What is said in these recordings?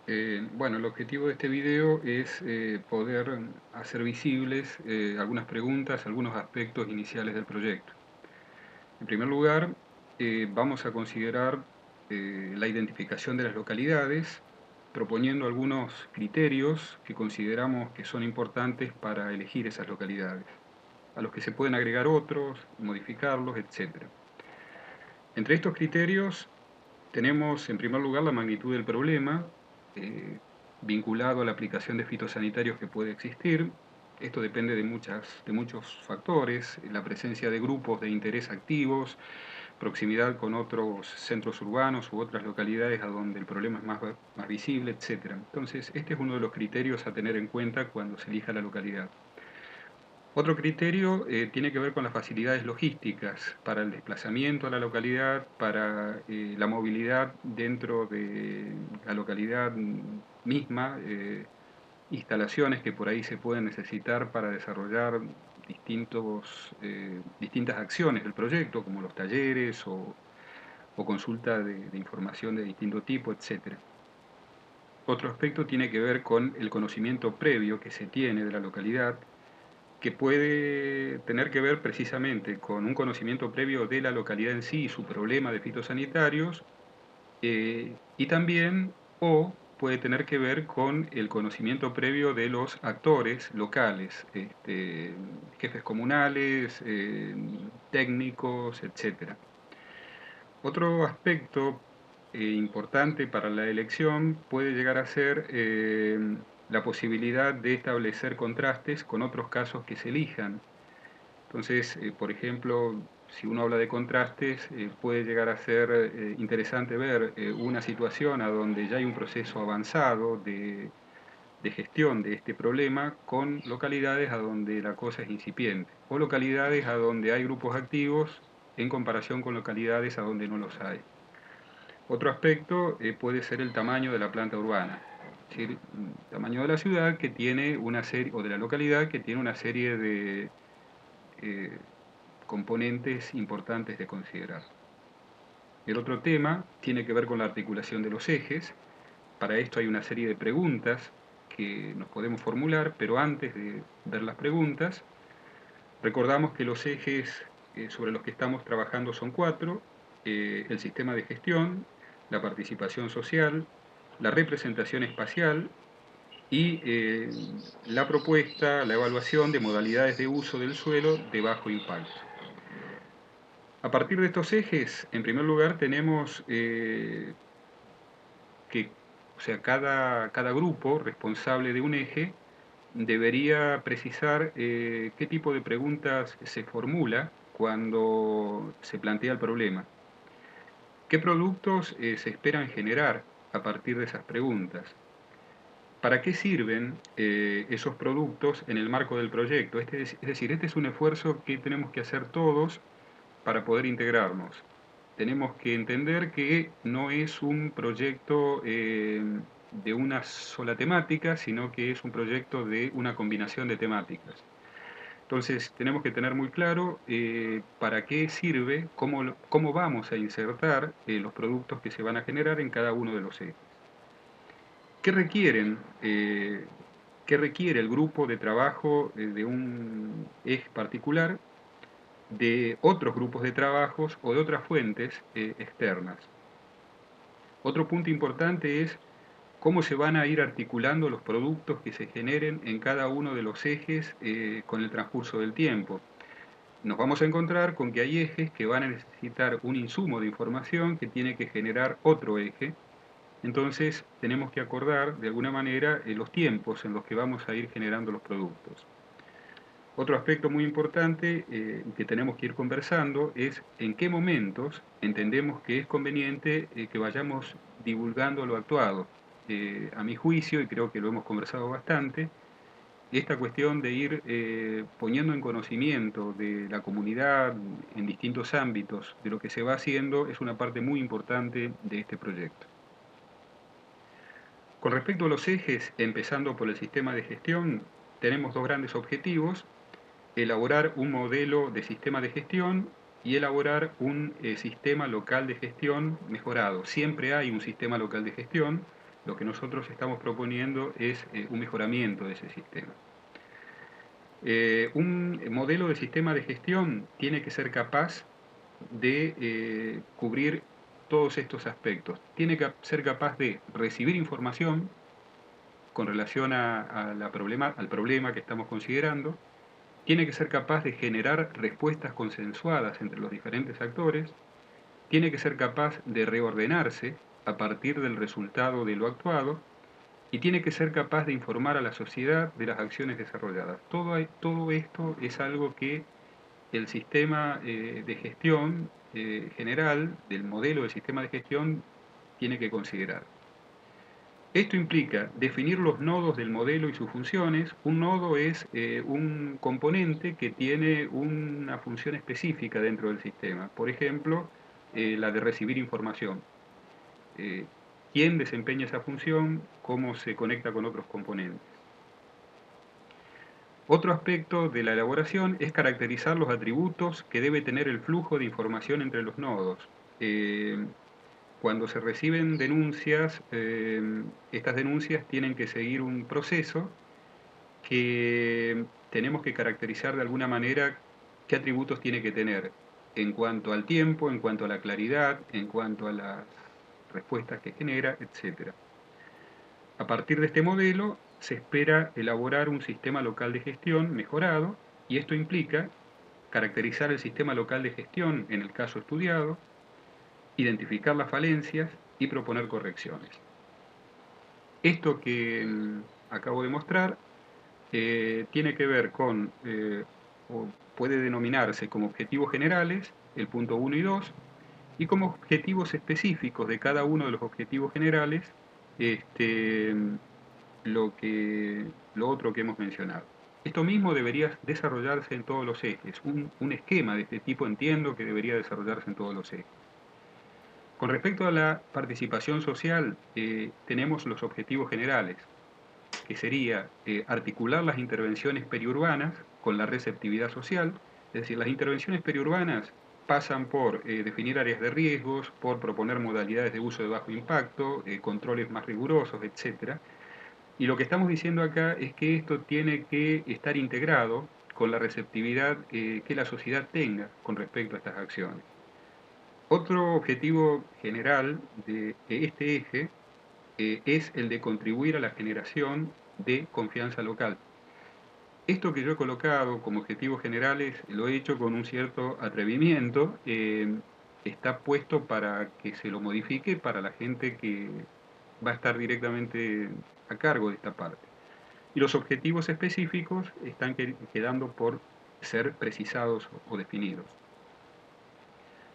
Bueno, el objetivo de este video es poder hacer visibles algunas preguntas, algunos aspectos iniciales del proyecto. En primer lugar, vamos a considerar la identificación de las localidades, proponiendo algunos criterios que consideramos que son importantes para elegir esas localidades, a los que se pueden agregar otros, modificarlos, etc. Entre estos criterios tenemos en primer lugar la magnitud del problema, eh, vinculado a la aplicación de fitosanitarios que puede existir. Esto depende de muchos factores, la presencia de grupos de interés activos, proximidad con otros centros urbanos u otras localidades a donde el problema es más visible, etc. Entonces, este es uno de los criterios a tener en cuenta cuando se elija la localidad. Otro criterio tiene que ver con las facilidades logísticas para el desplazamiento a la localidad, para la movilidad dentro de la localidad misma, instalaciones que por ahí se pueden necesitar para desarrollar distintas acciones del proyecto, como los talleres o consulta de información de distinto tipo, etc. Otro aspecto tiene que ver con el conocimiento previo que se tiene de la localidad, que puede tener que ver precisamente con un conocimiento previo de la localidad en sí y su problema de fitosanitarios, y también, o puede tener que ver con el conocimiento previo de los actores locales, jefes comunales, técnicos, etc. Otro aspecto importante para la elección puede llegar a ser la posibilidad de establecer contrastes con otros casos que se elijan. Entonces, por ejemplo, si uno habla de contrastes, puede llegar a ser interesante ver una situación a donde ya hay un proceso avanzado de gestión de este problema con localidades a donde la cosa es incipiente, o localidades a donde hay grupos activos en comparación con localidades a donde no los hay. Otro aspecto puede ser el tamaño de la planta urbana, es decir, el tamaño de la ciudad que tiene una serie, o de la localidad que tiene una serie de eh, componentes importantes de considerar. El otro tema tiene que ver con la articulación de los ejes. Para esto hay una serie de preguntas que nos podemos formular, pero antes de ver las preguntas, recordamos que los ejes sobre los que estamos trabajando son cuatro: el sistema de gestión, la participación social, la representación espacial y la propuesta, la evaluación de modalidades de uso del suelo de bajo impacto. A partir de estos ejes, en primer lugar, tenemos que, o sea, cada grupo responsable de un eje debería precisar qué tipo de preguntas se formula cuando se plantea el problema. ¿Qué productos se esperan generar a partir de esas preguntas? ¿Para qué sirven esos productos en el marco del proyecto? Es decir, este es un esfuerzo que tenemos que hacer todos para poder integrarnos. Tenemos que entender que no es un proyecto de una sola temática, sino que es un proyecto de una combinación de temáticas. Entonces, tenemos que tener muy claro para qué sirve, cómo vamos a insertar los productos que se van a generar en cada uno de los ejes. ¿Qué requieren? ¿Qué requiere el grupo de trabajo de un eje particular de otros grupos de trabajos o de otras fuentes externas? Otro punto importante es cómo se van a ir articulando los productos que se generen en cada uno de los ejes con el transcurso del tiempo. Nos vamos a encontrar con que hay ejes que van a necesitar un insumo de información que tiene que generar otro eje. Entonces tenemos que acordar de alguna manera los tiempos en los que vamos a ir generando los productos. Otro aspecto muy importante que tenemos que ir conversando es en qué momentos entendemos que es conveniente que vayamos divulgando lo actuado. A mi juicio, y creo que lo hemos conversado bastante, esta cuestión de ir poniendo en conocimiento de la comunidad en distintos ámbitos de lo que se va haciendo es una parte muy importante de este proyecto. Con respecto a los ejes, empezando por el sistema de gestión, tenemos dos grandes objetivos: elaborar un modelo de sistema de gestión y elaborar un sistema local de gestión mejorado. Siempre hay un sistema local de gestión, Lo que nosotros estamos proponiendo es un mejoramiento de ese sistema. Un modelo de sistema de gestión tiene que ser capaz de cubrir todos estos aspectos. Tiene que ser capaz de recibir información con relación al problema que estamos considerando. Tiene que ser capaz de generar respuestas consensuadas entre los diferentes actores. Tiene que ser capaz de reordenarse a partir del resultado de lo actuado y tiene que ser capaz de informar a la sociedad de las acciones desarrolladas. Todo esto es algo que el sistema de gestión general, del modelo de sistema de gestión, tiene que considerar. Esto implica definir los nodos del modelo y sus funciones. Un nodo es un componente que tiene una función específica dentro del sistema. Por ejemplo, la de recibir información. Eh, ¿Quién desempeña esa función? ¿Cómo se conecta con otros componentes? Otro aspecto de la elaboración es caracterizar los atributos que debe tener el flujo de información entre los nodos. Cuando se reciben denuncias, estas denuncias tienen que seguir un proceso que tenemos que caracterizar de alguna manera qué atributos tiene que tener en cuanto al tiempo, en cuanto a la claridad, en cuanto a las respuestas que genera, etc. A partir de este modelo se espera elaborar un sistema local de gestión mejorado y esto implica caracterizar el sistema local de gestión en el caso estudiado, identificar las falencias y proponer correcciones. Esto que acabo de mostrar tiene que ver con, o puede denominarse como objetivos generales, el punto 1 y 2, y como objetivos específicos de cada uno de los objetivos generales, este, lo otro que hemos mencionado. Esto mismo debería desarrollarse en todos los ejes. Un esquema de este tipo entiendo que debería desarrollarse en todos los ejes. Con respecto a la participación social, tenemos los objetivos generales, que sería articular las intervenciones periurbanas con la receptividad social. Es decir, las intervenciones periurbanas pasan por definir áreas de riesgos, por proponer modalidades de uso de bajo impacto, controles más rigurosos, etc. Y lo que estamos diciendo acá es que esto tiene que estar integrado con la receptividad que la sociedad tenga con respecto a estas acciones. Otro objetivo general de este eje es el de contribuir a la generación de confianza local. Esto que yo he colocado como objetivos generales lo he hecho con un cierto atrevimiento, está puesto para que se lo modifique para la gente que va a estar directamente a cargo de esta parte. Y los objetivos específicos están quedando por ser precisados o definidos.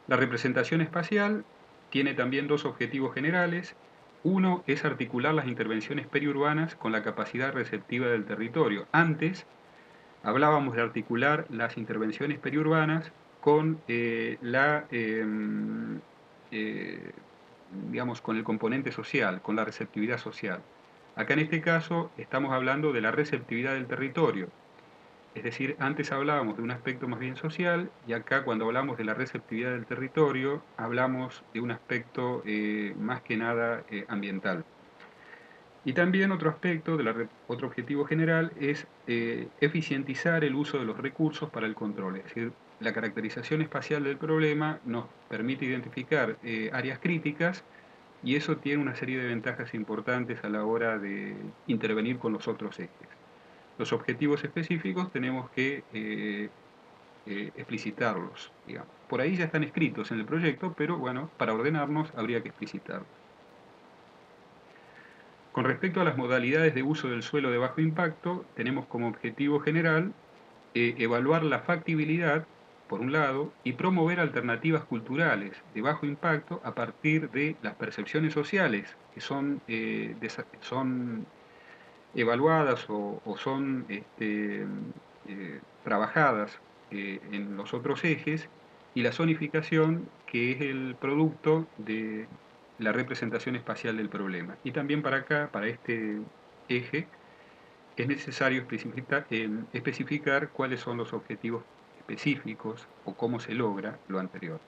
La representación espacial tiene también dos objetivos generales. Uno es articular las intervenciones periurbanas con la capacidad receptiva del territorio. Antes hablábamos de articular las intervenciones periurbanas con digamos, con el componente social, con la receptividad social. Acá en este caso estamos hablando de la receptividad del territorio. Es decir, antes hablábamos de un aspecto más bien social y acá cuando hablamos de la receptividad del territorio hablamos de un aspecto más que nada ambiental. Y también otro aspecto, otro objetivo general es eficientizar el uso de los recursos para el control. Es decir, la caracterización espacial del problema nos permite identificar áreas críticas y eso tiene una serie de ventajas importantes a la hora de intervenir con los otros ejes. Los objetivos específicos tenemos que explicitarlos, digamos. Por ahí ya están escritos en el proyecto, pero bueno, para ordenarnos habría que explicitarlos. Con respecto a las modalidades de uso del suelo de bajo impacto, tenemos como objetivo general evaluar la factibilidad, por un lado, y promover alternativas culturales de bajo impacto a partir de las percepciones sociales que son evaluadas o son trabajadas en los otros ejes, y la zonificación, que es el producto de la representación espacial del problema. Y también para acá, para este eje, es necesario especificar cuáles son los objetivos específicos o cómo se logra lo anterior.